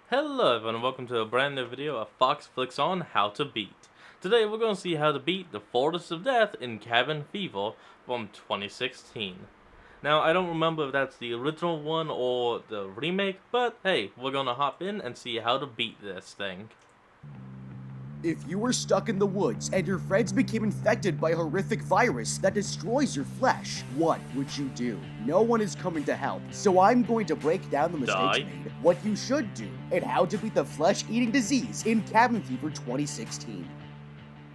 Hello everyone and welcome to a brand new video of Fox Flicks on How to Beat. Today we're going to see how to beat the Fortress of Death in Cabin Fever from 2016. Now I don't remember if that's the original one or the remake, but hey, we're going to hop in and see how to beat this thing. If you were stuck in the woods and your friends became infected by a horrific virus that destroys your flesh, what would you do? No one is coming to help, so I'm going to break down the mistakes Die? made, what you should do, and how to beat the flesh-eating disease in Cabin Fever 2016.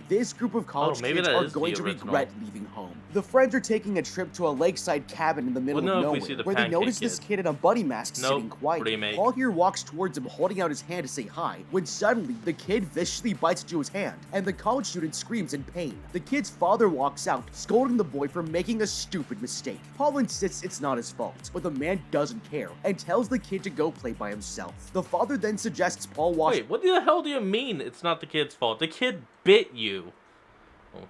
This group of college maybe kids that are is the going to original. regret leaving home. The friends are taking a trip to a lakeside cabin in the middle Well, of no, if we nowhere, see the where they Pancake notice this Kid. kid in a bunny mask Nope, sitting quiet. remake. Paul here walks towards him holding out his hand to say hi, when suddenly the kid viciously bites into his hand, and the college student screams in pain. The kid's father walks out, scolding the boy for making a stupid mistake. Paul insists it's not his fault, but the man doesn't care, and tells the kid to go play by himself. The father then suggests Paul wash Wait, what the hell do you mean it's not the kid's fault? The kid bit you. Oh,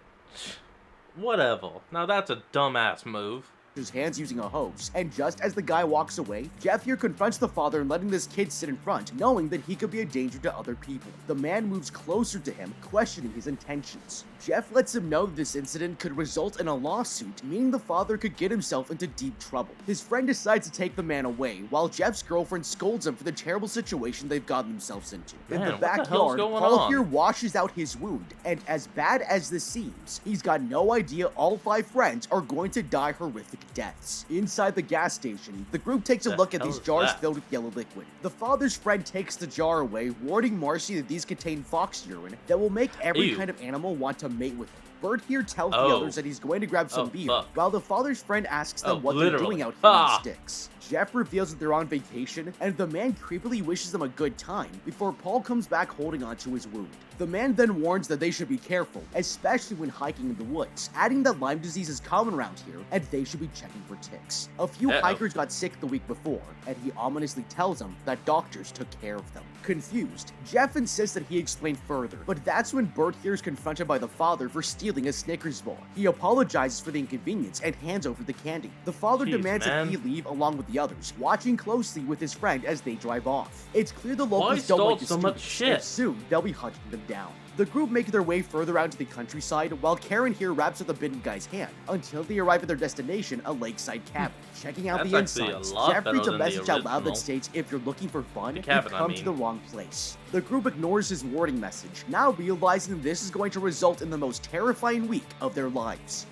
whatever. Now that's a dumbass move. his hands using a hose, and just as the guy walks away, Jeff here confronts the father in letting this kid sit in front, knowing that he could be a danger to other people. The man moves closer to him, questioning his intentions. Jeff lets him know this incident could result in a lawsuit, meaning the father could get himself into deep trouble. His friend decides to take the man away, while Jeff's girlfriend scolds him for the terrible situation they've gotten themselves into. In Man, the what the hell's backyard, going Paul on? here washes out his wound, and as bad as this seems, he's got no idea all 5 friends are going to die horrific deaths. Inside the gas station, the group takes a The look at hell these is jars that? filled with yellow liquid. The father's friend takes the jar away, warning Marcy that these contain fox urine that will make every Ew. kind of animal want to mate with him. Bert here tells the Oh. others that he's going to grab some Oh, beer, fuck. while the father's friend asks them Oh, what they're literally. doing out here in the Ah. sticks. Jeff reveals that they're on vacation, and the man creepily wishes them a good time before Paul comes back holding onto his wound. The man then warns that they should be careful, especially when hiking in the woods, adding that Lyme disease is common around here and they should be checking for ticks. A few Uh-oh. hikers got sick the week before, and he ominously tells them that doctors took care of them. Confused, Jeff insists that he explain further, but that's when Bert here is confronted by the father for stealing a Snickers bar. He apologizes for the inconvenience and hands over the candy. The father Jeez, demands that man. he leave along with the others, watching closely with his friend as they drive off. It's clear the locals don't stall like the so much students, shit? and soon they'll be hunting them down. The group make their way further out to the countryside while Karen here wraps up the bitten guy's hand until they arrive at their destination, a lakeside cabin. Checking out That's the actually a insides, lot Jeff better reads a than the message out loud that original. states if you're looking for fun, The cabin, you've I come to mean. the wrong place. The group ignores his warning message, now realizing that this is going to result in the most terrifying week of their lives.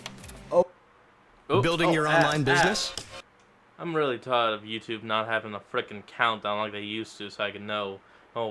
Oh, Building your ass, online business? ass. I'm really tired of YouTube not having a frickin' countdown like they used to so I can know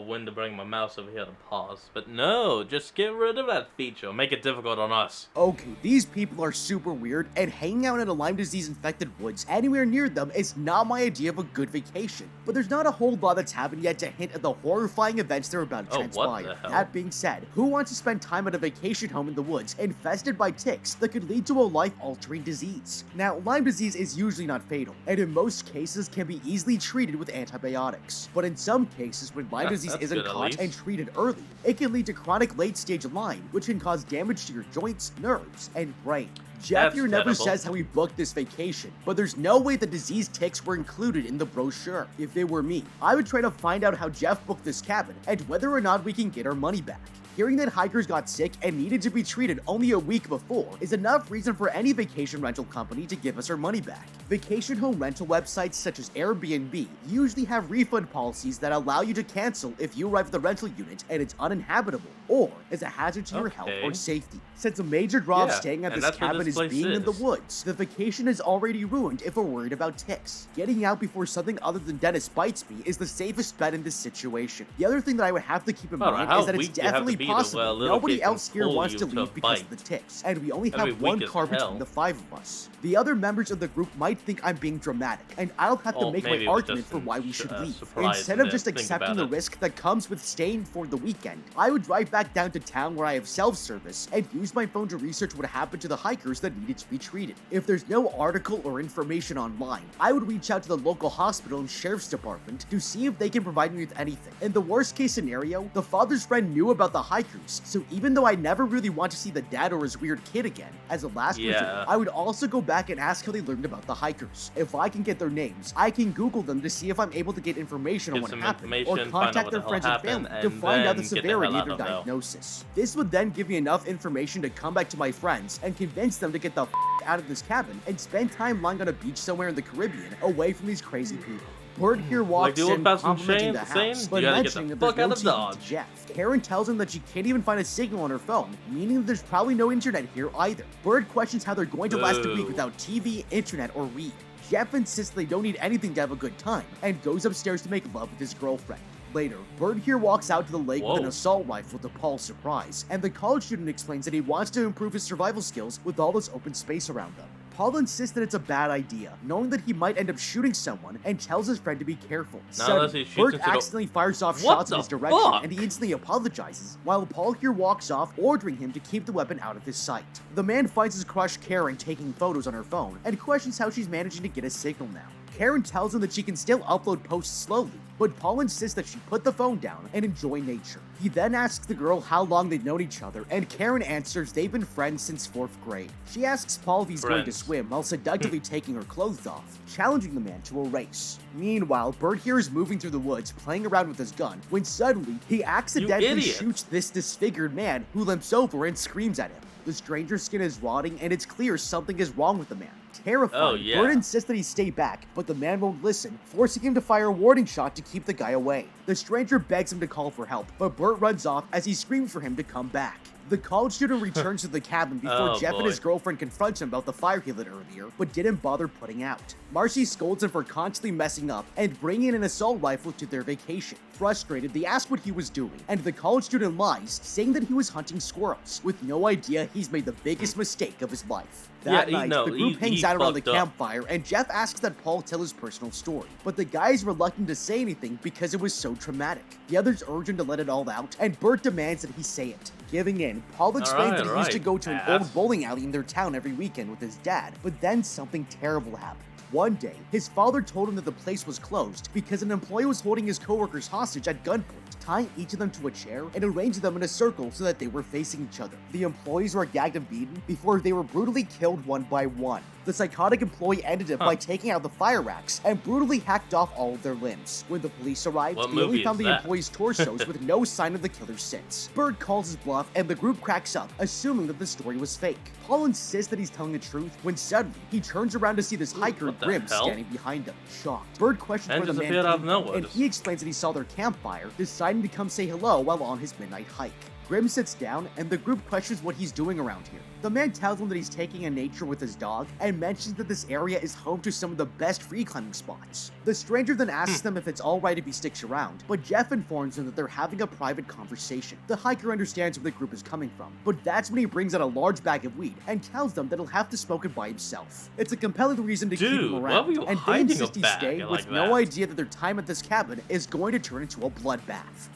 when to bring my mouse over here to pause. But no, just get rid of that feature. Make it difficult on us. Okay, these people are super weird, and hanging out in a Lyme disease infected woods anywhere near them is not my idea of a good vacation. But there's not a whole lot that's happened yet to hint at the horrifying events that are about to Oh, what transpire. the hell? That being said, who wants to spend time at a vacation home in the woods infested by ticks that could lead to a life-altering disease? Now, Lyme disease is usually not fatal, and in most cases can be easily treated with antibiotics. But in some cases, when Lyme disease That's isn't good, at caught least. and treated early, it can lead to chronic late-stage Lyme, which can cause damage to your joints, nerves, and brain. Jeff That's here never terrible. says how he booked this vacation, but there's no way the disease ticks were included in the brochure. If it were me, I would try to find out how Jeff booked this cabin and whether or not we can get our money back. Hearing that hikers got sick and needed to be treated only a week before is enough reason for any vacation rental company to give us our money back. Vacation home rental websites such as Airbnb usually have refund policies that allow you to cancel if you arrive at the rental unit and it's uninhabitable or is a hazard to your health or Okay. safety. Since a major draw of Yeah, staying at and this that's where cabin this is place being in the is. woods, the vacation is already ruined if we're worried about ticks. Getting out before something other than Dennis bites me is the safest bet in this situation. The other thing that I would have to keep in Alright, mind how is that it's weak do you have to definitely be to, possible little nobody kid can else here pull wants you to to leave because of bite? the ticks, and we only That'd have be one weak as car hell. between the 5 of us. The other members of the group might think I'm being dramatic, and I'll have to Well, make maybe my it was argument just for why we should leave. surprise Instead of to just think accepting about the it. risk that comes with staying for the weekend, I would drive back down to town where I have self-service and use my phone to research what happened to the hikers that needed to be treated. If there's no article or information online, I would reach out to the local hospital and sheriff's department to see if they can provide me with anything. In the worst case scenario, the father's friend knew about the hikers, so even though I never really want to see the dad or his weird kid again, as a last resort, I would also go back and ask how they learned about the hikers. If I can get their names, I can Google them to see if I'm able to get information on what happened, or contact their friends and family to find out the severity of their diagnosis. This would then give me enough information to come back to my friends and convince them to get the out of this cabin and spend time lying on a beach somewhere in the Caribbean away from these crazy people. Bert here walks in complimenting the house, but mentioning that there's no TV to Jeff. Karen tells him that she can't even find a signal on her phone, meaning that there's probably no internet here either. Bert questions how they're going to last a week without TV, internet, or weed. Jeff insists they don't need anything to have a good time, and goes upstairs to make love with his girlfriend. Later, Bert here walks out to the lake with an assault rifle to Paul's surprise, and the college student explains that he wants to improve his survival skills with all this open space around them. Paul insists that it's a bad idea, knowing that he might end up shooting someone, and tells his friend to be careful. Suddenly, Bert accidentally fires off shots in his direction, and he instantly apologizes, while Paul here walks off, ordering him to keep the weapon out of his sight. The man finds his crush Karen taking photos on her phone, and questions how she's managing to get a signal now. Karen tells him that she can still upload posts slowly, but Paul insists that she put the phone down and enjoy nature. He then asks the girl how long they've known each other, and Karen answers they've been friends since 4th grade. She asks Paul if he's going to swim while seductively taking her clothes off, challenging the man to a race. Meanwhile, Bert here is moving through the woods, playing around with his gun, when suddenly, he accidentally shoots this disfigured man who limps over and screams at him. The stranger's skin is rotting, and it's clear something is wrong with the man. Terrified, Bert insists that he stay back, but the man won't listen, forcing him to fire a warning shot to keep the guy away. The stranger begs him to call for help, but Bert runs off as he screams for him to come back. The college student returns to the cabin before Jeff and his girlfriend confront him about the fire he lit earlier, but didn't bother putting out. Marcy scolds him for constantly messing up and bringing an assault rifle to their vacation. Frustrated, they ask what he was doing, and the college student lies, saying that he was hunting squirrels, with no idea he's made the biggest mistake of his life. That night, the group hangs out around the campfire, and Jeff asks that Paul tell his personal story, but the guy is reluctant to say anything because it was so traumatic. The others urge him to let it all out, and Bert demands that he say it. Giving in, Paul explains that he used to go to an old bowling alley in their town every weekend with his dad, but then something terrible happened. One day, his father told him that the place was closed because an employee was holding his coworkers hostage at gunpoint, tying each of them to a chair and arranging them in a circle so that they were facing each other. The employees were gagged and beaten before they were brutally killed one by one. The psychotic employee ended it by taking out the fire axe and brutally hacked off all of their limbs. When the police arrived, they only found the employees' torsos with no sign of the killer's since. Bert calls his bluff, and the group cracks up, assuming that the story was fake. Paul insists that he's telling the truth, when suddenly, he turns around to see this hiker, Grim, standing behind him, shocked. Bert questions where the man came from, and he explains that he saw their campfire, deciding to come say hello while on his midnight hike. Grim sits down, and the group questions what he's doing around here. The man tells them that he's taking in nature with his dog, and mentions that this area is home to some of the best free climbing spots. The stranger then asks them if it's alright if he sticks around, but Jeff informs them that they're having a private conversation. The hiker understands where the group is coming from, but that's when he brings out a large bag of weed, and tells them that he'll have to smoke it by himself. It's a compelling reason to keep him around, and they insist he stay with no idea that their time at this cabin is going to turn into a bloodbath.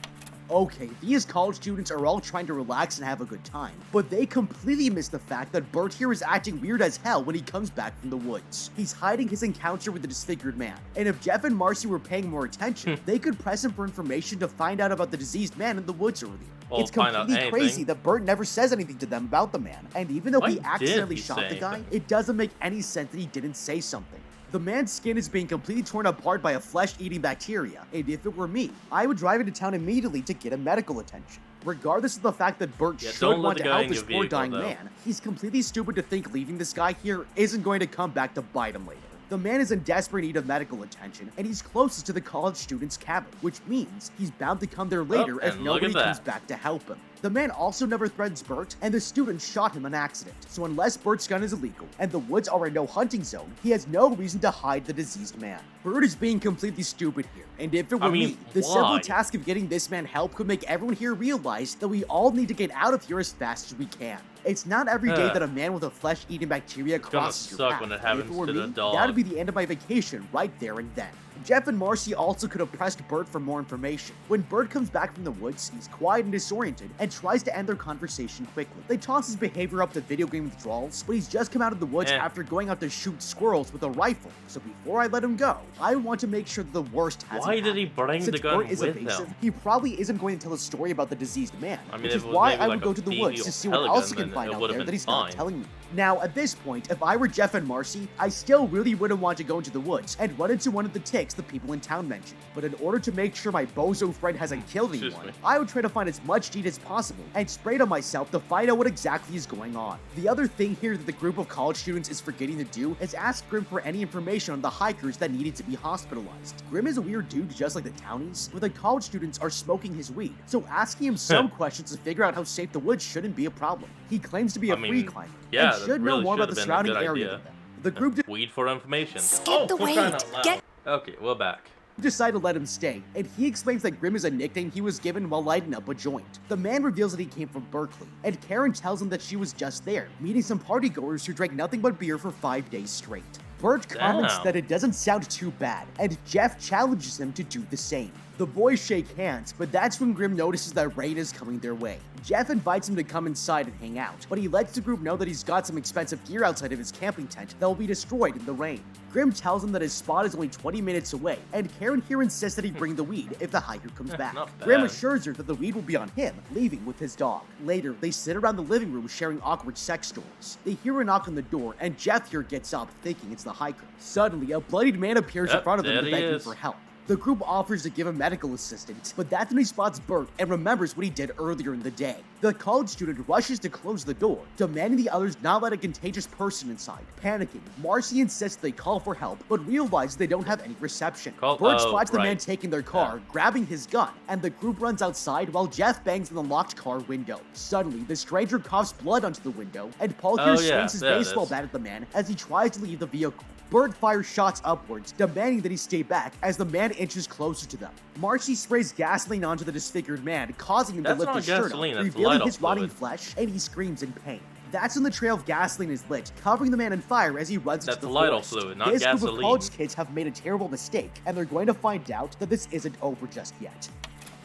Okay, these college students are all trying to relax and have a good time, but they completely miss the fact that Bert here is acting weird as hell when he comes back from the woods. He's hiding his encounter with the disfigured man, and if Jeff and Marcy were paying more attention, they could press him for information to find out about the diseased man in the woods earlier. It's completely crazy that Bert never says anything to them about the man, and even though he accidentally shot the guy, it doesn't make any sense that he didn't say something. The man's skin is being completely torn apart by a flesh-eating bacteria, and if it were me, I would drive into town immediately to get him medical attention. Regardless of the fact that Bert should want to help this poor dying man, he's completely stupid to think leaving this guy here isn't going to come back to bite him later. The man is in desperate need of medical attention, and he's closest to the college student's cabin, which means he's bound to come there later if nobody comes back to help him. The man also never threatens Bert, and the student shot him on accident, so unless Bert's gun is illegal, and the woods are a no hunting zone, he has no reason to hide the diseased man. Bert is being completely stupid here, and if it were me, the simple task of getting this man help could make everyone here realize that we all need to get out of here as fast as we can. It's not every day that a man with a flesh-eating bacteria crosses your path. If it were me, that'd be the end of my vacation right there and then. Jeff and Marcy also could have pressed Bert for more information. When Bert comes back from the woods, he's quiet and disoriented and tries to end their conversation quickly. They toss his behavior up to video game withdrawals, but he's just come out of the woods after going out to shoot squirrels with a rifle. So before I let him go, I want to make sure that the worst hasn't Why did he happened. bring Since the gun Bert is with evasive, him? he probably isn't going to tell a story about the diseased man, I mean, which if is it was why maybe I like would a go to the BB woods or to see what Pelican, else he can then find it out would've there been that he's fine. not telling me. Now, at this point, if I were Jeff and Marcy, I still really wouldn't want to go into the woods and run into one of the ticks the people in town mentioned. But in order to make sure my bozo friend hasn't killed Excuse anyone, me. I would try to find as much deed as possible and spray it on myself to find out what exactly is going on. The other thing here that the group of college students is forgetting to do is ask Grim for any information on the hikers that needed to be hospitalized. Grim is a weird dude just like the townies, but the college students are smoking his weed, so asking him some questions to figure out how safe the woods shouldn't be a problem. He claims to be a free climber yeah, and that should know really more about should've the been a surrounding good area idea. than them. The group Weed for information. Skip the for wait. crying out loud. Get- Okay, we're back. decide to let him stay, and he explains that Grim is a nickname he was given while lighting up a joint. The man reveals that he came from Berkeley, and Karen tells him that she was just there, meeting some partygoers who drank nothing but beer for 5 days straight. Bert comments Damn. that it doesn't sound too bad, and Jeff challenges him to do the same. The boys shake hands, but that's when Grim notices that rain is coming their way. Jeff invites him to come inside and hang out, but he lets the group know that he's got some expensive gear outside of his camping tent that will be destroyed in the rain. Grim tells him that his spot is only 20 minutes away, and Karen here insists that he bring the weed if the hiker comes back. Not Grim bad. assures her that the weed will be on him, leaving with his dog. Later, they sit around the living room sharing awkward sex stories. They hear a knock on the door, and Jeff here gets up, thinking it's the hiker. Suddenly, a bloodied man appears in Yep, front of them there to he beg him is. for help. The group offers to give him medical assistance, but that's when he spots Bert and remembers what he did earlier in the day. The college student rushes to close the door, demanding the others not let a contagious person inside. Panicking, Marcy insists they call for help, but realizes they don't have any reception. Bert spots the man taking their car, grabbing his gun, and the group runs outside while Jeff bangs on the locked car window. Suddenly, the stranger coughs blood onto the window, and Paul here swings his baseball bat at the man as he tries to leave the vehicle. Bert fires shots upwards, demanding that he stay back as the man inches closer to them. Marcy sprays gasoline onto the disfigured man, causing him to That's lift not his shirt gasoline, up, that's revealing Lidl his rotting fluid. flesh, and he screams in pain. That's when the trail of gasoline is lit, covering the man in fire as he runs That's into the Lidl forest. fluid, not This group of gasoline. college kids have made a terrible mistake, and they're going to find out that this isn't over just yet.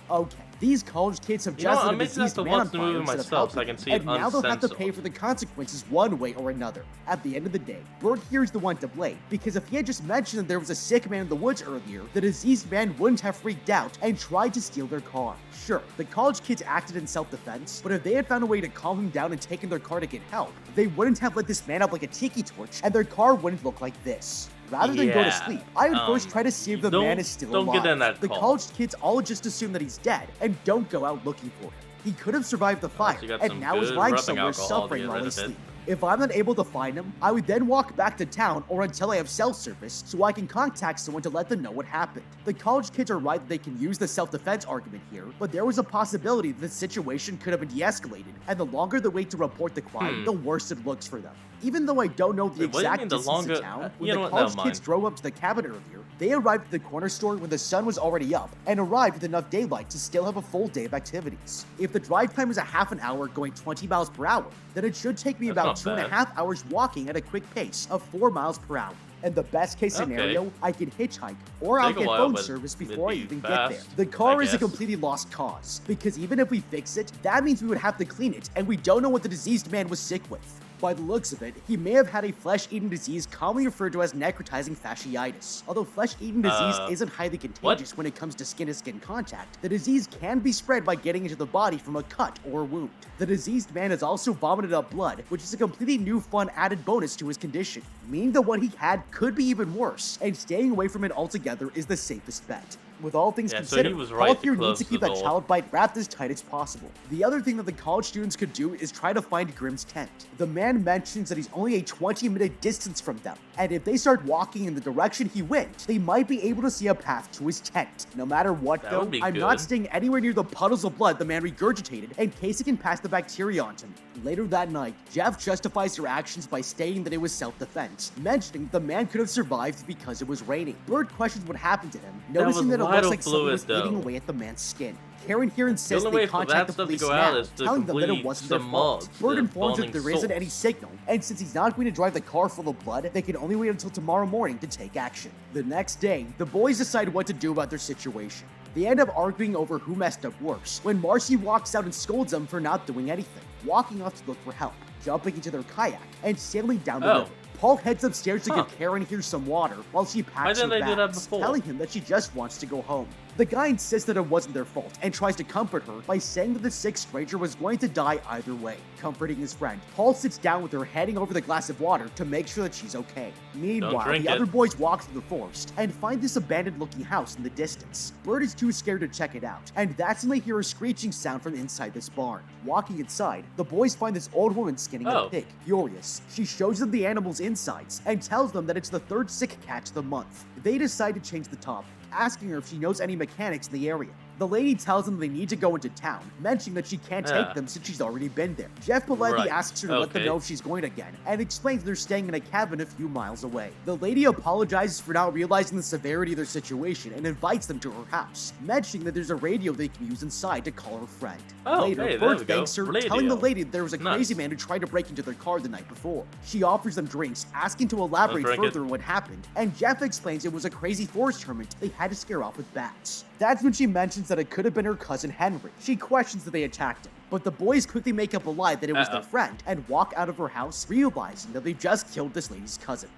Okay, these college kids have You know just what, lit I'm a making diseased that the man on watch the fire movie instead of myself so I helping can see him, it and now they'll have to uncensored. pay for the consequences one way or another. At the end of the day, Bert here is the one to blame, because if he had just mentioned that there was a sick man in the woods earlier, the diseased man wouldn't have freaked out and tried to steal their car. Sure, the college kids acted in self-defense, but if they had found a way to calm him down and taken their car to get help, they wouldn't have lit this man up like a tiki torch, and their car wouldn't look like this. Rather than go to Yeah, sleep, I would first try to see if the don't- man is still don't alive. get in that the call. college kids all just assume that he's dead and don't go out looking for him. He could have survived the fire, you got and some now is good lying rubbing somewhere alcohol to suffering get while rid he of it. sleeps. If I'm not able to find him, I would then walk back to town or until I have cell service so I can contact someone to let them know what happened. The college kids are right that they can use the self-defense argument here, but there was a possibility that the situation could have been de-escalated, and the longer they wait to report the crime, the worse it looks for them. Even though I don't know the Wait, what do you exact mean the distance longer- to town, when you know the what, college never kids mind. drove up to the cabin earlier, they arrived at the corner store when the sun was already up and arrived with enough daylight to still have a full day of activities. If the drive time is a half an hour going 20 miles per hour, then it should take me That's about not 2.5 hours walking at a quick pace of 4 miles per hour. In the best case scenario, I can hitchhike, or I'll Take a get while, phone but service it'd before I be even fast, get there. The car I is a guess. completely lost cause, because even if we fix it, that means we would have to clean it, and we don't know what the diseased man was sick with. By the looks of it, he may have had a flesh-eating disease commonly referred to as necrotizing fasciitis. Although flesh-eating disease isn't highly contagious when it comes to skin-to-skin contact, the disease can be spread by getting into the body from a cut or wound. The diseased man has also vomited up blood, which is a completely new fun added bonus to his condition, meaning that what he had could be even worse, and staying away from it altogether is the safest bet. With all things Yeah, so considered, he was Paul right to here needs close to keep the that door. child bite wrapped as tight as possible. The other thing that the college students could do is try to find Grimm's tent. The man mentions that he's only a 20-minute distance from them, and if they start walking in the direction he went, they might be able to see a path to his tent. No matter what, That though, would be I'm not good. staying anywhere near the puddles of blood the man regurgitated in case it can pass the bacteria on to me. Later that night, Jeff justifies their actions by stating that it was self-defense, mentioning the man could have survived because it was raining. Bert questions what happened to him, noticing was that a looks vital like someone fluid, was eating though. away at the man's skin. Karen here The insists only way they for contact that the stuff to police go out now, is to telling them that it complete wasn't their some fault. mods, Bird the informs that burning there isn't any source. signal, and since he's not going to drive the car full of blood, they can only wait until tomorrow morning to take action. The next day, the boys decide what to do about their situation. They end up arguing over who messed up worse, when Marcy walks out and scolds them for not doing anything, walking off to look for help, jumping into their kayak, and sailing down the Oh. river. Paul heads upstairs to Huh. give Karen here some water while she packs her didn't they do that bags, before? telling him that she just wants to go home. The guy insists that it wasn't their fault and tries to comfort her by saying that the sick stranger was going to die either way. Comforting his friend, Paul sits down with her, handing over the glass of water to make sure that she's okay. Meanwhile, drink the it. other boys walk through the forest and find this abandoned-looking house in the distance. Bird is too scared to check it out, and that's when they hear a screeching sound from inside this barn. Walking inside, the boys find this old woman skinning Oh. a pig. Furious, she shows them the animal's insides and tells them that it's the third sick catch of the month. They decide to change the topic, asking her if she knows any mechanics in the area. The lady tells them they need to go into town, mentioning that she can't Yeah. take them since she's already been there. Jeff politely Right. asks her to let them Okay. know if she's going again, and explains they're staying in a cabin a few miles away. The lady apologizes for not realizing the severity of their situation and invites them to her house, mentioning that there's a radio they can use inside to call her friend. Oh, Later, hey, there Bert we go. thanks her, Radio. telling the lady that there was a crazy Nice. man who tried to break into their car the night before. She offers them drinks, asking to elaborate drink it. further on what happened, and Jeff explains it was a crazy forest tournament they had to scare off with bats. That's when she mentions that it could have been her cousin Henry. She questions that they attacked him, but the boys quickly make up a lie that it was their friend and walk out of her house, realizing that they just killed this lady's cousin.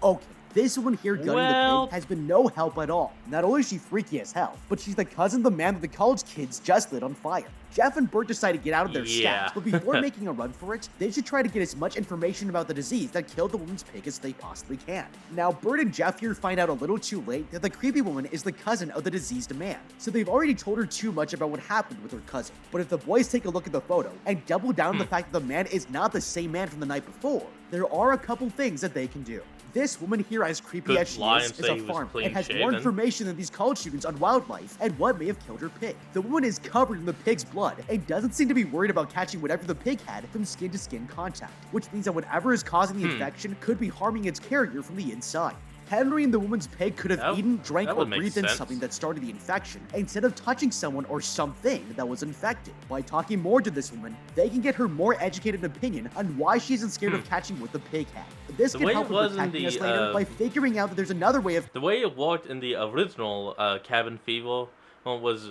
Okay, this one here gunning the Well- pig has been no help at all. Not only is she freaky as hell, but she's the cousin of the man that the college kids just lit on fire. Jeff and Bert decide to get out of their Yeah. steps, but before making a run for it, they should try to get as much information about the disease that killed the woman's pig as they possibly can. Now, Bert and Jeff here find out a little too late that the creepy woman is the cousin of the diseased man, so they've already told her too much about what happened with her cousin. But if the boys take a look at the photo and double down on the fact that the man is not the same man from the night before, there are a couple things that they can do. This woman here, as creepy Could as she lie is and say a he was farmer clean and has more shaven. information than these college students on wildlife and what may have killed her pig. The woman is covered in the pig's blood and doesn't seem to be worried about catching whatever the pig had from skin-to-skin contact, which means that whatever is causing the infection could be harming its carrier from the inside. Henry and the woman's pig could have That- eaten, drank, that or would make breathed in sense. something that started the infection instead of touching someone or something that was infected. By talking more to this woman, they can get her more educated opinion on why she isn't scared of catching what the pig had. This The can way help it in was in protecting us the, later by figuring out that there's another way of The way it worked in the original Cabin Fever was,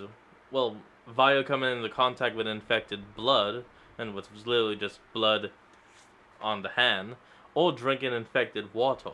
well, Vio coming into contact with infected blood, and which was literally just blood on the hand, or drinking infected water.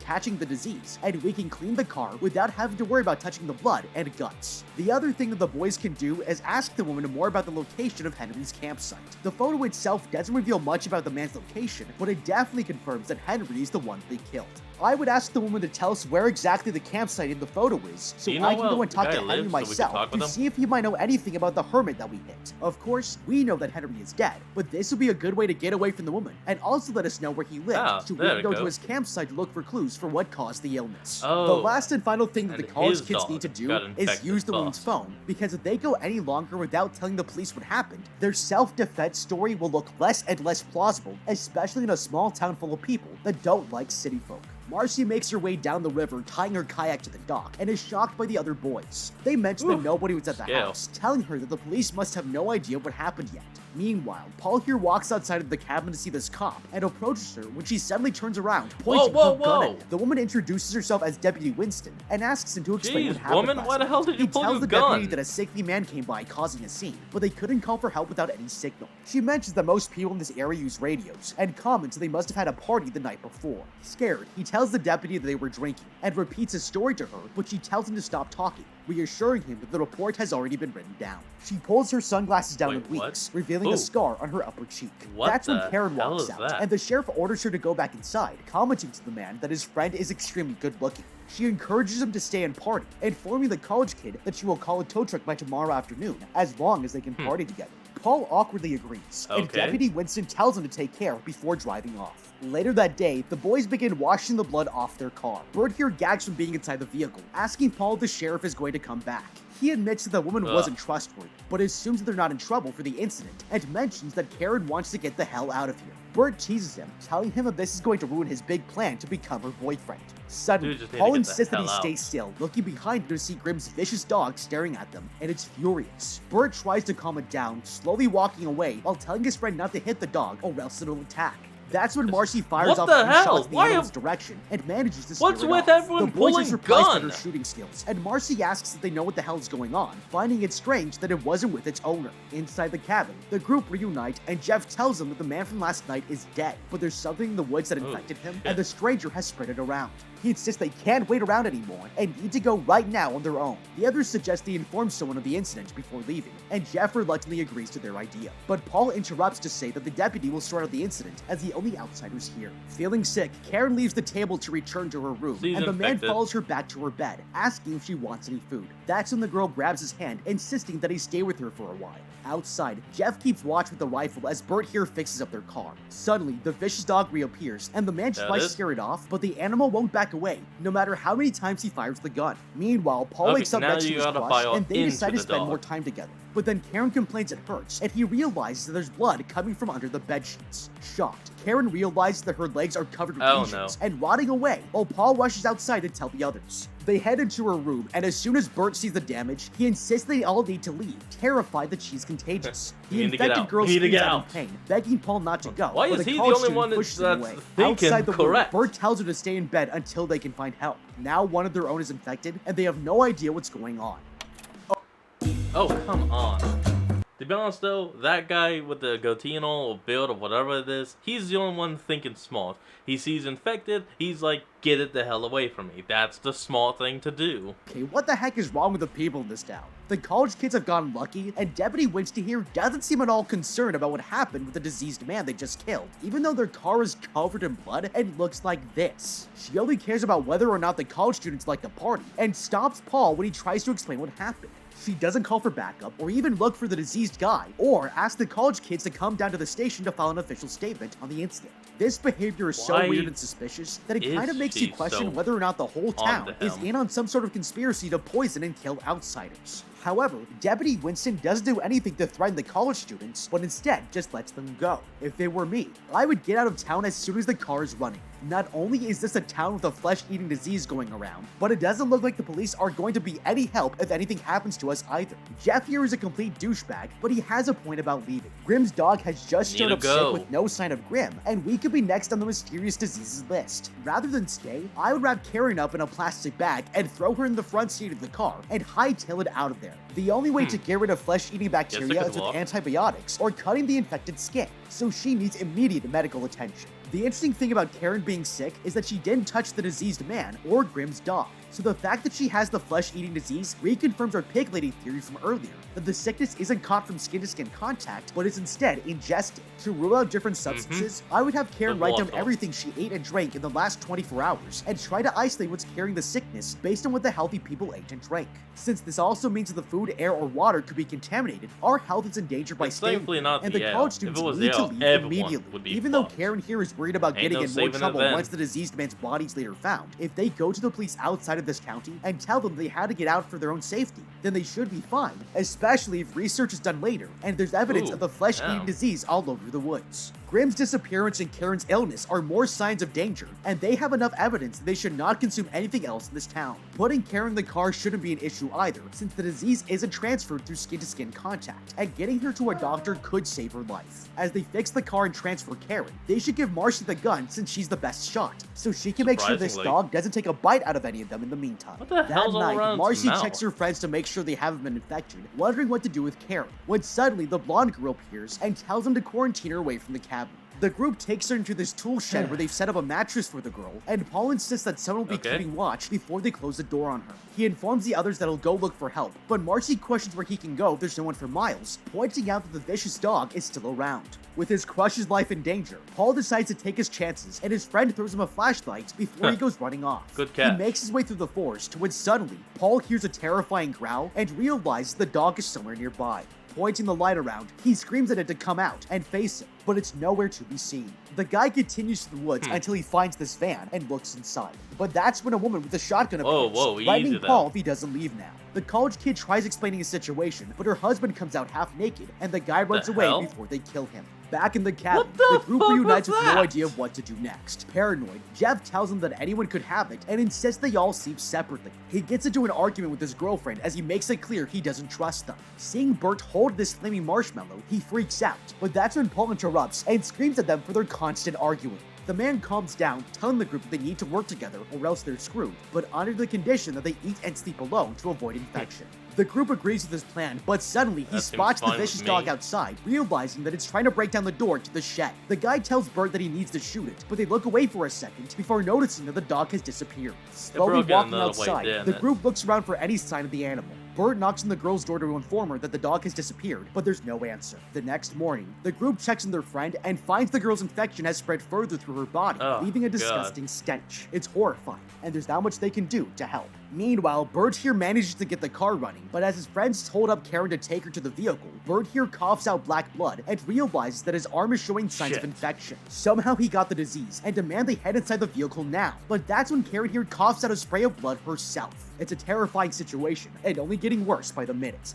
catching the disease, and we can clean the car without having to worry about touching the blood and guts. The other thing that the boys can do is ask the woman more about the location of Henry's campsite. The photo itself doesn't reveal much about the man's location, but it definitely confirms that Henry is the one they killed. I would ask the woman to tell us where exactly the campsite in the photo is, so Do you know I can where go and the talk guy to Henry lives so we can myself talk to with him? see if he might know anything about the hermit that we hit. Of course, we know that Henry is dead, but this would be a good way to get away from the woman, and also let us know where he lives, Ah, so we there can we go to go. his campsite to look for clues for what caused the illness. Oh, The last and final thing that the and college his kids dog need to do got is infected use the woman's first. phone, because if they go any longer without telling the police what happened, their self-defense story will look less and less plausible, especially in a small town full of people that don't like city folk. Marcy makes her way down the river, tying her kayak to the dock, and is shocked by the other boys. They mention that Oof, nobody was at the scale. house, telling her that the police must have no idea what happened yet. Meanwhile, Paul here walks outside of the cabin to see this cop and approaches her when she suddenly turns around, pointing whoa, her gun at whoa. him. The woman introduces herself as Deputy Winston and asks him to explain what Jeez, happened woman, last why the night. hell did you He pull tells your the deputy gun? that a sickly man came by causing a scene, but they couldn't call for help without any signal. She mentions that most people in this area use radios, and comments that they must have had a party the night before. Scared, he tells the deputy that they were drinking, and repeats his story to her, but she tells him to stop talking, reassuring him that the report has already been written down. She pulls her sunglasses down Wait, in what? weeks, revealing a Ooh. scar on her upper cheek. What That's when the Karen hell walks is out, that? and the sheriff orders her to go back inside, commenting to the man that his friend is extremely good looking. She encourages him to stay and party, informing the college kid that she will call a tow truck by tomorrow afternoon, as long as they can party together. Paul awkwardly agrees, and Okay. Deputy Winston tells him to take care before driving off. Later that day, the boys begin washing the blood off their car. Bert here gags from being inside the vehicle, asking Paul if the sheriff is going to come back. He admits that the woman Ugh. wasn't trustworthy, but assumes that they're not in trouble for the incident, and mentions that Karen wants to get the hell out of here. Bert teases him, telling him that this is going to ruin his big plan to become her boyfriend. Suddenly, Dude just need to Paul get the insists that he hell out. stay still, looking behind him to see Grimm's vicious dog staring at them, and it's furious. Bert tries to calm it down, slowly walking away while telling his friend not to hit the dog or else it'll attack. That's when Marcy fires What off the 3 hell? shots in the Why animal's am- direction and manages to scare What's it with off. everyone The boys pulling are surprised by gun? her shooting skills, and Marcy asks if they know what the hell is going on, finding it strange that it wasn't with its owner. Inside the cabin, the group reunite, and Jeff tells them that the man from last night is dead, but there's something in the woods that infected him, and the stranger has spread it around. He insists they can't wait around anymore and need to go right now on their own. The others suggest they inform someone of the incident before leaving, and Jeff reluctantly agrees to their idea. But Paul interrupts to say that the deputy will sort out the incident as the only outsiders here. Feeling sick, Karen leaves the table to return to her room, She's and the man infected. follows her back to her bed, asking if she wants any food. That's when the girl grabs his hand, insisting that he stay with her for a while. Outside, Jeff keeps watch with the rifle as Bert here fixes up their car. Suddenly, the vicious dog reappears, and the man There it tries to is. scare it off, but the animal won't back away, no matter how many times he fires the gun. Meanwhile, Paul Okay, wakes up now next to you his gotta crush, fire and they into decide to the spend dog. more time together. But then Karen complains it hurts, and he realizes that there's blood coming from under the bed sheets. Shocked, Karen realizes that her legs are covered with Oh, lesions and rotting away, while Paul rushes outside to tell the others. They head into her room, and as soon as Bert sees the damage, he insists they all need to leave, terrified that she's contagious. We The need to get infected out. girl We need to screams get out out. in pain, begging Paul not to go. Why but is he the college only student one pushes him that's away. thinking Outside the correct? room, Bert tells her to stay in bed until they can find help. Now one of their own is infected, and they have no idea what's going on. Oh, come on. To be honest though, that guy with the goatee and all, or build or whatever it is, he's the only one thinking smart. He sees infected, he's like, get it the hell away from me. That's the smart thing to do. Okay, what the heck is wrong with the people in this town? The college kids have gotten lucky, and Deputy Winston here doesn't seem at all concerned about what happened with the diseased man they just killed, even though their car is covered in blood and looks like this. She only cares about whether or not the college students like the party, and stops Paul when he tries to explain what happened. She doesn't call for backup or even look for the diseased guy or ask the college kids to come down to the station to file an official statement on the incident. This behavior is so Why weird and suspicious that it is kind of makes you she question so whether or not the whole town the is helm? in on some sort of conspiracy to poison and kill outsiders. However, Deputy Winston doesn't do anything to threaten the college students, but instead just lets them go. If it were me, I would get out of town as soon as the car is running. Not only is this a town with a flesh-eating disease going around, but it doesn't look like the police are going to be any help if anything happens to us either. Jeff here is a complete douchebag, but he has a point about leaving. Grimm's dog has just Need showed to up go. sick with no sign of Grimm, and we could be next on the mysterious diseases list. Rather than stay, I would wrap Karen up in a plastic bag and throw her in the front seat of the car and hightail it out of there. The only way to get rid of flesh-eating bacteria could is with walk. antibiotics or cutting the infected skin, so she needs immediate medical attention. The interesting thing about Karen being sick is that she didn't touch the diseased man or Grimm's dog, so the fact that she has the flesh-eating disease reconfirms our pig lady theory from earlier, that the sickness isn't caught from skin-to-skin contact, but is instead ingested. To rule out different substances, I would have Karen The write down water. everything she ate and drank in the last 24 hours, and try to isolate what's carrying the sickness based on what the healthy people ate and drank. Since this also means that the food, air, or water could be contaminated, our health is in danger by It's staying thankfully here, not and the the air. college If students it was need to air, leave everyone immediately. would be Even though fucked. Karen here is worried about Ain't getting no in more saving it trouble then. once the diseased man's body is later found, if they go to the police outside of this county and tell them they had to get out for their own safety, then they should be fine, especially if research is done later and there's evidence Ooh, of the flesh-eating damn. disease all over the woods. Grimm's disappearance and Karen's illness are more signs of danger, and they have enough evidence that they should not consume anything else in this town. Putting Karen in the car shouldn't be an issue either, since the disease isn't transferred through skin-to-skin contact, and getting her to a doctor could save her life. As they fix the car and transfer Karen, they should give Marcy the gun since she's the best shot, so she can make sure this Surprisingly. dog doesn't take a bite out of any of them in the meantime. What the That hell's all night, around its Marcy mouth? checks her friends to make sure they haven't been infected, wondering what to do with Karen, when suddenly the blonde girl appears and tells them to quarantine her away from the cabin. The group takes her into this tool shed where they've set up a mattress for the girl, and Paul insists that someone will be Okay. keeping watch before they close the door on her. He informs the others that he'll go look for help, but Marcy questions where he can go if there's no one for miles, pointing out that the vicious dog is still around. With his crush's life in danger, Paul decides to take his chances, and his friend throws him a flashlight before he goes running off. Good He catch. makes his way through the forest when suddenly, Paul hears a terrifying growl and realizes the dog is somewhere nearby. Pointing the light around, he screams at it to come out and face him, but it's nowhere to be seen. The guy continues to the woods until he finds this van and looks inside. But that's when a woman with a shotgun Whoa, appears, whoa, easy threatening there. Paul if he doesn't leave now. The college kid tries explaining his situation, but her husband comes out half naked, and the guy runs The away hell? before they kill him. Back in the cabin, What the group fuck reunites was with no that? idea of what to do next. Paranoid, Jeff tells them that anyone could have it and insists they all sleep separately. He gets into an argument with his girlfriend as he makes it clear he doesn't trust them. Seeing Bert hold this flaming marshmallow, he freaks out, but that's when Paul interrupts and screams at them for their constant arguing. The man calms down, telling the group that they need to work together or else they're screwed, but under the condition that they eat and sleep alone to avoid infection. The group agrees with his plan, but suddenly he That seems spots the fine with vicious me. dog outside, realizing that it's trying to break down the door to the shed. The guy tells Bert that he needs to shoot it, but they look away for a second before noticing that the dog has disappeared. Slowly broke it walking another way, outside, didn't the it? group looks around for any sign of the animal. Bert knocks on the girl's door to inform her that the dog has disappeared, but there's no answer. The next morning, the group checks on their friend and finds the girl's infection has spread further through her body, Oh, leaving a God. disgusting stench. It's horrifying, and there's not much they can do to help. Meanwhile, Bert here manages to get the car running, but as his friends hold up Karen to take her to the vehicle, Bert here coughs out black blood and realizes that his arm is showing signs of Shit. infection. Somehow he got the disease and demand they head inside the vehicle now, but that's when Karen here coughs out a spray of blood herself. It's a terrifying situation, and only getting worse by the minute.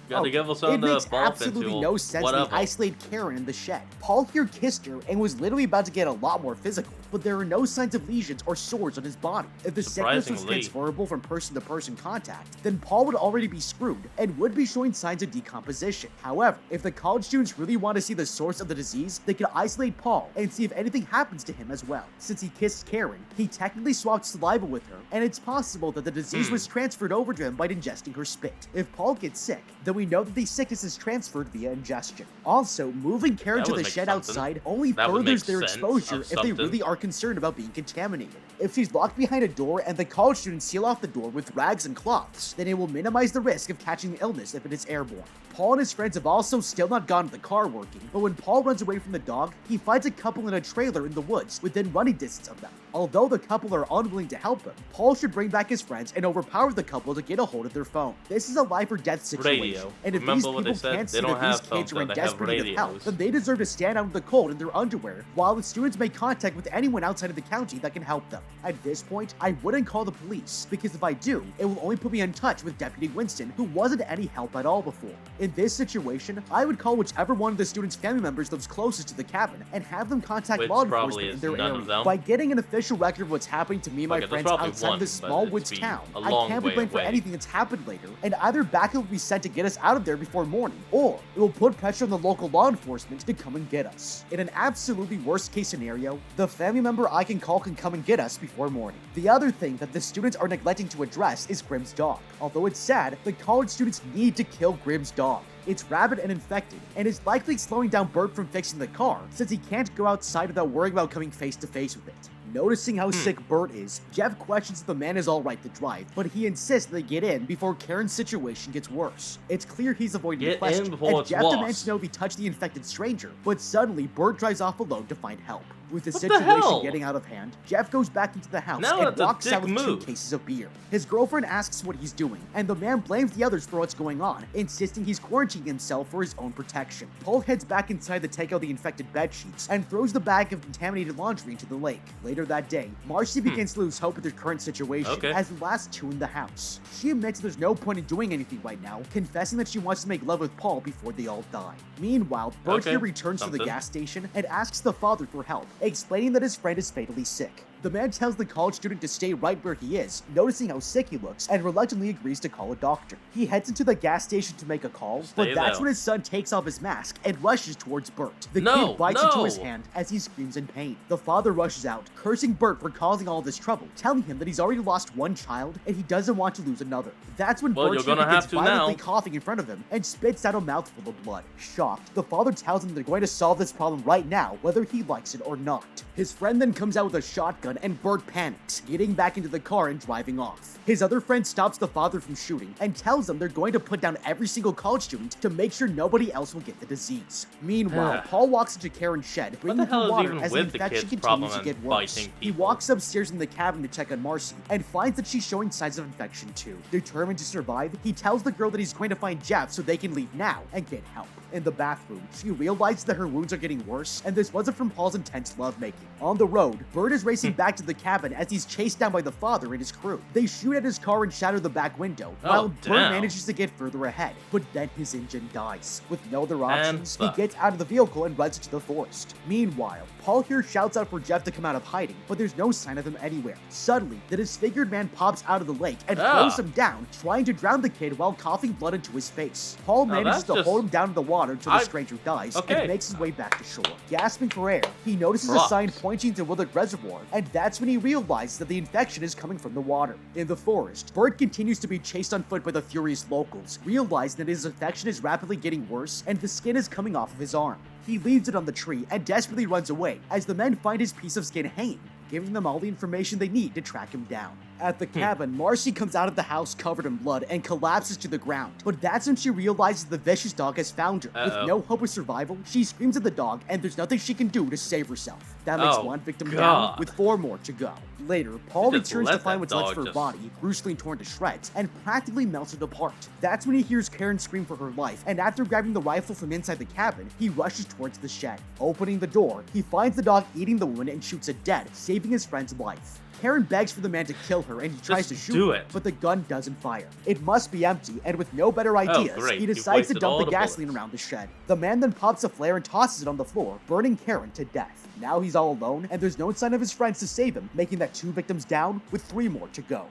Gotta give us It on the makes bump absolutely into no sense that whatever. they isolated Karen in the shed. Paul here kissed her and was literally about to get a lot more physical, but there are no signs of lesions or sores on his body. If the sickness was Surprisingly. transferable from person-to-person contact, then Paul would already be screwed and would be showing signs of decomposition. However, if the college students really want to see the source of the disease, they could isolate Paul and see if anything happens to him as well. Since he kissed Karen, he technically swapped saliva with her, and it's possible that the disease was transferred over to him by ingesting her spit. If Paul gets sick, then we know that the sickness is transferred via ingestion. Also, moving Karen That to would the make shed something. outside only That would furthers make their sense exposure of if they something. really are concerned about being contaminated. If she's locked behind a door and the college students seal off the door with rags and cloths, then it will minimize the risk of catching the illness if it is airborne. Paul and his friends have also still not gotten the car working, but when Paul runs away from the dog, he finds a couple in a trailer in the woods within running distance of them. Although the couple are unwilling to help him, Paul should bring back his friends and overpower the couple to get a hold of their phone. This is a life or death situation, Radio. and if Remember these what they people said? can't They see don't that these have kids phones, are in but they have desperate need of help, radios. then they deserve to stand out in the cold in their underwear while the students make contact with anyone outside of the county that can help them. At this point, I wouldn't call the police, because if I do, it will only put me in touch with Deputy Winston, who wasn't any help at all before. In this situation, I would call whichever one of the students' family members lives closest to the cabin and have them contact Which law probably enforcement in is their none area. of them. By getting an official record of what's happening to me and my Okay, there's friends probably outside one, of this but small it's woods be town, a I long can't be way blamed for away. anything that's happened later, and either backup will be sent to get us out of there before morning, or it will put pressure on the local law enforcement to come and get us. In an absolutely worst case scenario, the family member I can call can come and get us before morning. The other thing that the students are neglecting to address is Grimm's dog. Although it's sad, the college students need to kill Grimm's dog. It's rabid and infected, and is likely slowing down Bert from fixing the car, since he can't go outside without worrying about coming face to face with it. Noticing how sick Bert is, Jeff questions if the man is alright to drive, but he insists they get in before Karen's situation gets worse. It's clear he's avoiding the Get in question, before and it's Jeff worse. demands to know if he touched the infected stranger, but suddenly Bert drives off alone to find help. With the What the situation hell? getting out of hand, Jeff goes back into the house Now and that's a walks out dick with move. 2 cases of beer. His girlfriend asks what he's doing, and the man blames the others for what's going on, insisting he's quarantining himself for his own protection. Paul heads back inside to take out the infected bed sheets and throws the bag of contaminated laundry into the lake. Later that day, Marcy begins to lose hope with their current situation Okay. as the last 2 in the house. She admits there's no point in doing anything right now, confessing that she wants to make love with Paul before they all die. Meanwhile, Bert Okay, here returns to the something. gas station and asks the father for help, explaining that his friend is fatally sick. The man tells the college student to stay right where he is, noticing how sick he looks, and reluctantly agrees to call a doctor. He heads into the gas station to make a call, but Stay that's there. when his son takes off his mask and rushes towards Bert. The No, kid bites into his no. hand as he screams in pain. The father rushes out, cursing Bert for causing all this trouble, telling him that he's already lost one child and he doesn't want to lose another. That's when Well, Bert you're here gonna begins have to violently now. coughing in front of him and spits out a mouthful of blood. Shocked, the father tells him they're going to solve this problem right now, whether he likes it or not. His friend then comes out with a shotgun and Bert panics, getting back into the car and driving off. His other friend stops the father from shooting and tells them they're going to put down every single college student to make sure nobody else will get the disease. Meanwhile, Paul walks into Karen's shed, bringing hell her is water even as the with the infection kid's problem continues to and get worse. biting He people? walks upstairs in the cabin to check on Marcy and finds that she's showing signs of infection too. Determined to survive, he tells the girl that he's going to find Jeff so they can leave now and get help. In the bathroom, she realizes that her wounds are getting worse, and this wasn't from Paul's intense lovemaking. On the road, Bert is racing back to the cabin as he's chased down by the father and his crew. They shoot at his car and shatter the back window, while Bert damn. manages to get further ahead. But then his engine dies. With no other options, he fuck. gets out of the vehicle and runs into the forest. Meanwhile, Paul here shouts out for Jeff to come out of hiding, but there's no sign of him anywhere. Suddenly, the disfigured man pops out of the lake and throws him down, trying to drown the kid while coughing blood into his face. Paul manages to hold him down in the water until the stranger dies and makes his way back to shore. Gasping for air, he notices a sign pointing to Willard Reservoir, and that's when he realizes that the infection is coming from the water. In the forest, Bert continues to be chased on foot by the furious locals, realizing that his infection is rapidly getting worse and the skin is coming off of his arm. He leaves it on the tree and desperately runs away as the men find his piece of skin hanging, giving them all the information they need to track him down. At the cabin, Marcy comes out of the house covered in blood and collapses to the ground. But that's when she realizes the vicious dog has found her. With no hope of survival, she screams at the dog and there's nothing she can do to save herself. That makes one victim down, with 4 more to go. Later, Paul returns to find what's left of her body, brutally torn to shreds, and practically melted apart. That's when he hears Karen scream for her life, and after grabbing the rifle from inside the cabin, he rushes towards the shed. Opening the door, he finds the dog eating the woman and shoots it dead, saving his friend's life. Karen begs for the man to kill her and he tries to shoot him, but the gun doesn't fire. It must be empty, and with no better ideas, he decides to dump the gasoline around the shed. The man then pops a flare and tosses it on the floor, burning Karen to death. Now he's all alone, and there's no sign of his friends to save him, making that 2 victims down with 3 more to go.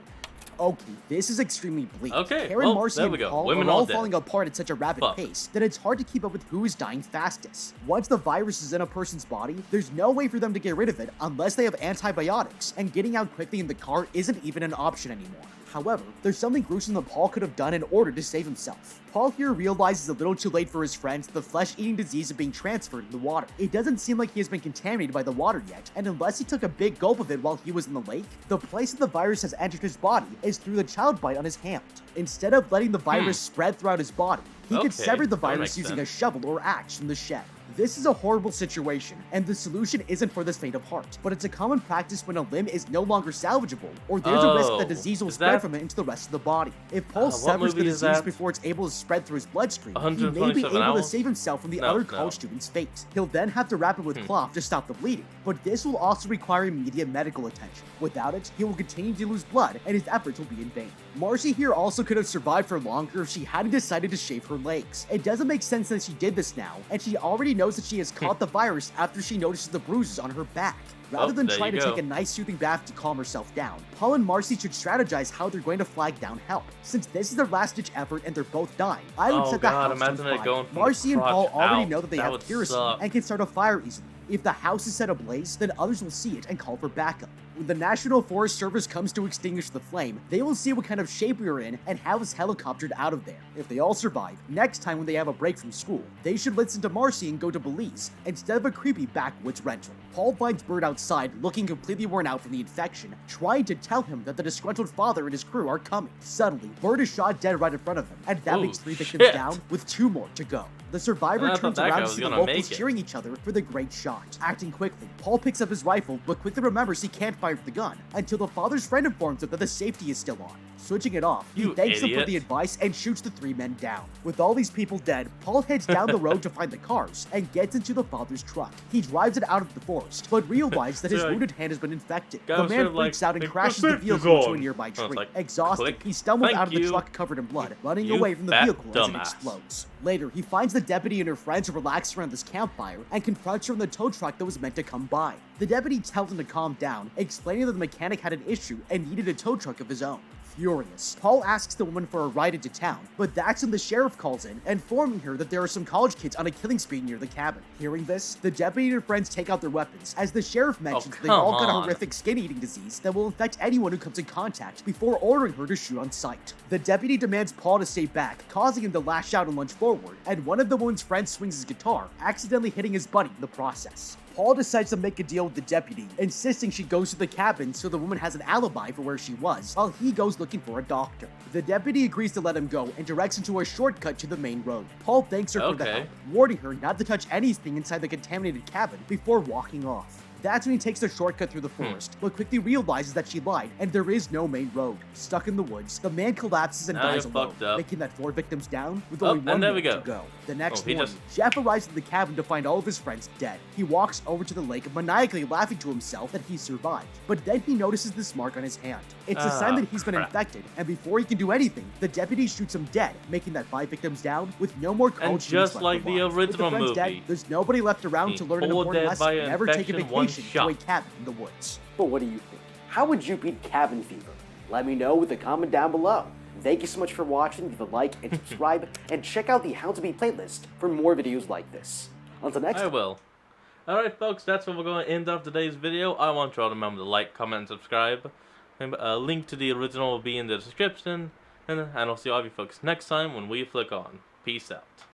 Okay, this is extremely bleak. Karen, Marcy, and Paul are all falling apart at such a rapid pace that it's hard to keep up with who is dying fastest. Once the virus is in a person's body, there's no way for them to get rid of it unless they have antibiotics, and getting out quickly in the car isn't even an option anymore. However, there's something gruesome that Paul could have done in order to save himself. Paul here realizes a little too late for his friends the flesh-eating disease is being transferred in the water. It doesn't seem like he has been contaminated by the water yet, and unless he took a big gulp of it while he was in the lake, the place that the virus has entered his body is through the child bite on his hand. Instead of letting the virus spread throughout his body, he could sever the virus using a shovel or axe from the shed. This is a horrible situation, and the solution isn't for the faint of heart, but it's a common practice when a limb is no longer salvageable, or there's a risk that disease will spread from it into the rest of the body. If Paul severs the disease before it's able to spread through his bloodstream, he may be able to save himself from the other college student's fate. He'll then have to wrap it with cloth to stop the bleeding, but this will also require immediate medical attention. Without it, he will continue to lose blood, and his efforts will be in vain. Marcy here also could have survived for longer if she hadn't decided to shave her legs. It doesn't make sense that she did this now, and she already knows that she has caught the virus after she notices the bruises on her back. Rather than trying to take a nice soothing bath to calm herself down, Paul and Marcy should strategize how they're going to flag down help. Since this is their last-ditch effort and they're both dying, I would set the house on fire. Marcy and Paul already know that they have kerosene and can start a fire easily. If the house is set ablaze, then others will see it and call for backup. When the National Forest Service comes to extinguish the flame, they will see what kind of shape we are in and have us helicoptered out of there. If they all survive, next time when they have a break from school, they should listen to Marcy and go to Belize instead of a creepy backwoods rental. Paul finds Bert outside, looking completely worn out from the infection, trying to tell him that the disgruntled father and his crew are coming. Suddenly, Bert is shot dead right in front of him, and that makes 3 victims down, with 2 more to go. The survivor turns around to see the locals cheering each other for the great shot. Acting quickly, Paul picks up his rifle, but quickly remembers he can't fire the gun until the father's friend informs him that the safety is still on. Switching it off, he thanks them for the advice and shoots the 3 men down. With all these people dead, Paul heads down the road to find the cars and gets into the father's truck. He drives it out of the forest, but realizes that his wounded hand has been infected. The man freaks out and crashes the vehicle into a nearby tree. Exhausted, he stumbles out of the truck covered in blood, running away from the vehicle as it explodes. Later, he finds the deputy and her friends relaxed around this campfire and confronts her in the tow truck that was meant to come by. The deputy tells him to calm down, explaining that the mechanic had an issue and needed a tow truck of his own. Furious, Paul asks the woman for a ride into town, but that's when the sheriff calls in, informing her that there are some college kids on a killing spree near the cabin. Hearing this, the deputy and her friends take out their weapons, as the sheriff mentions they've all got a horrific skin-eating disease that will infect anyone who comes in contact before ordering her to shoot on sight. The deputy demands Paul to stay back, causing him to lash out and lunge forward, and one of the woman's friends swings his guitar, accidentally hitting his buddy in the process. Paul decides to make a deal with the deputy, insisting she goes to the cabin so the woman has an alibi for where she was, while he goes looking for a doctor. The deputy agrees to let him go and directs him to a shortcut to the main road. Paul thanks her for the help, warning her not to touch anything inside the contaminated cabin before walking off. That's when he takes the shortcut through the forest, but quickly realizes that she lied and there is no main road. Stuck in the woods, the man collapses and Now dies you're alone, fucked up. making that 4 victims down with Oh, only and one there more we go. to go. The next he morning, just- Jeff arrives at the cabin to find all of his friends dead. He walks over to the lake, maniacally laughing to himself that he survived, but then he notices this mark on his hand. It's a sign that he's been crap. infected, and before he can do anything, the deputy shoots him dead, making that 5 victims down with no more college And students just left like the alive. With original friends dead, movie, there's nobody left around to learn an 4 important dead by lesson. Never take a infection, 1 vacation to shot. a cabin in the woods. But what do you think? How would you beat cabin fever? Let me know with a comment down below. Thank you so much for watching. Leave a like and subscribe, and check out the How to Beat playlist for more videos like this. Until next I time. will. Alright folks, that's where we're going to end off today's video. I want you all to remember to like, comment, and subscribe. Remember, a link to the original will be in the description. And I'll see all of you folks next time when we flick on. Peace out.